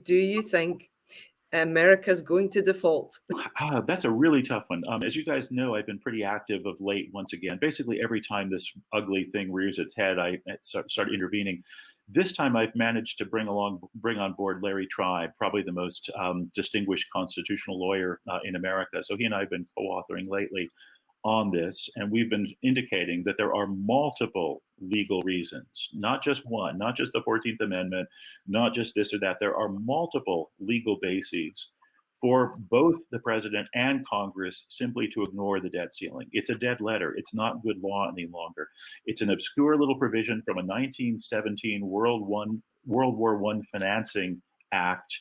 Do you think America's going to default? That's a really tough one. As you guys know, I've been pretty active of late once again. Basically, every time this ugly thing rears its head, I start intervening. This time, I've managed to bring on board Larry Tribe, probably the most distinguished constitutional lawyer in America. So he and I have been co-authoring lately on this, and we've been indicating that there are multiple legal reasons, not just one, not just the 14th Amendment, not just this or that. There are multiple legal bases for both the president and Congress simply to ignore the debt ceiling. It's a dead letter. It's not good law any longer. It's an obscure little provision from a 1917 World War I financing act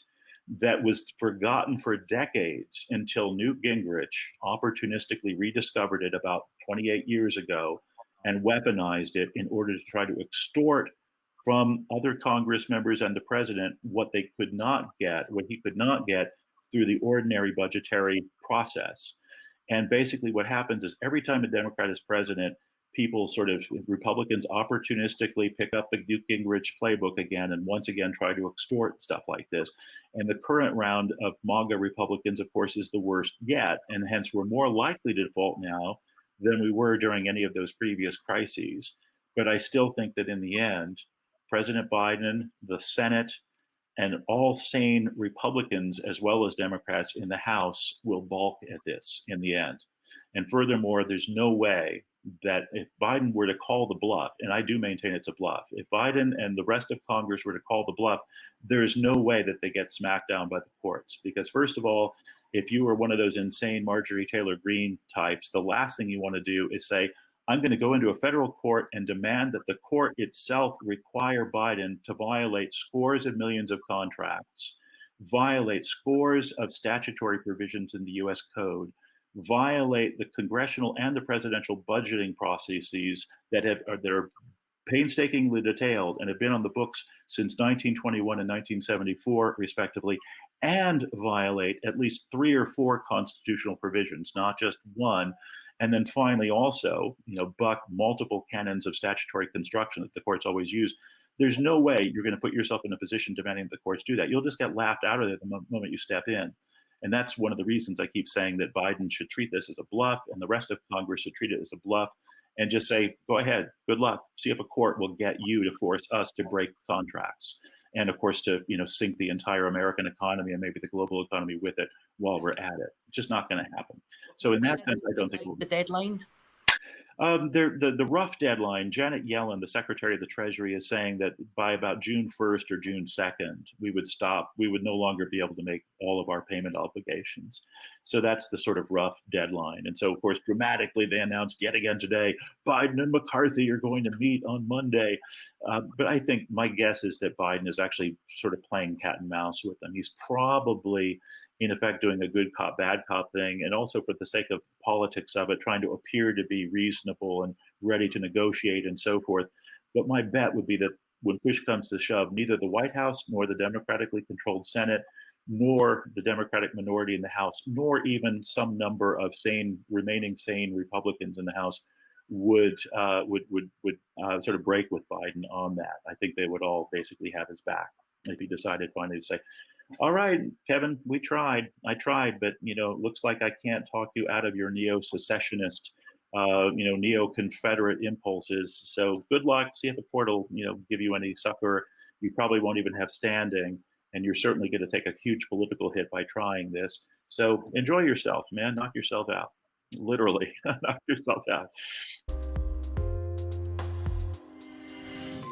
that was forgotten for decades until Newt Gingrich opportunistically rediscovered it about 28 years ago and weaponized it in order to try to extort from other Congress members and the president what he could not get through the ordinary budgetary process. And basically what happens is every time a Democrat is president, Republicans opportunistically pick up the Newt Gingrich playbook again and once again try to extort stuff like this. And the current round of MAGA Republicans, of course, is the worst yet. And hence we're more likely to default now than we were during any of those previous crises. But I still think that in the end, President Biden, the Senate, and all sane Republicans as well as Democrats in the House will balk at this in the end. And furthermore, there's no way that if Biden were to call the bluff, and I do maintain it's a bluff, if Biden and the rest of Congress were to call the bluff, there's no way that they get smacked down by the courts. Because first of all, if you are one of those insane Marjorie Taylor Greene types, the last thing you want to do is say, I'm going to go into a federal court and demand that the court itself require Biden to violate scores of millions of contracts, violate scores of statutory provisions in the US Code, violate the congressional and the presidential budgeting processes that are painstakingly detailed and have been on the books since 1921 and 1974, respectively, and violate at least 3 or 4 constitutional provisions, not just one. And then finally, also, buck multiple canons of statutory construction that the courts always use. There's no way you're going to put yourself in a position demanding that the courts do that. You'll just get laughed out of it the moment you step in. And that's one of the reasons I keep saying that Biden should treat this as a bluff and the rest of Congress should treat it as a bluff and just say, go ahead, good luck. See if a court will get you to force us to break contracts. And of course, to sink the entire American economy and maybe the global economy with it while we're at it. It's just not going to happen. So in that sense, I don't think the deadline. The rough deadline, Janet Yellen, the Secretary of the Treasury, is saying that by about June 1st or June 2nd, we would stop. We would no longer be able to make all of our payment obligations. So that's the sort of rough deadline. And so, of course, dramatically, they announced yet again today, Biden and McCarthy are going to meet on Monday. But I think my guess is that Biden is actually sort of playing cat and mouse with them. He's probably, in effect, doing a good cop, bad cop thing. And also for the sake of politics of it, trying to appear to be reasonable and ready to negotiate and so forth. But my bet would be that when push comes to shove, neither the White House nor the democratically controlled Senate, nor the Democratic minority in the House, nor even some number of remaining sane Republicans in the House would sort of break with Biden on that. I think they would all basically have his back if he decided finally to say, all right, Kevin, I tried, but, looks like I can't talk you out of your neo-secessionist, neo-Confederate impulses. So good luck. See if a court will, give you any succor. You probably won't even have standing, and you're certainly going to take a huge political hit by trying this. So enjoy yourself, man. Knock yourself out. Literally, knock yourself out.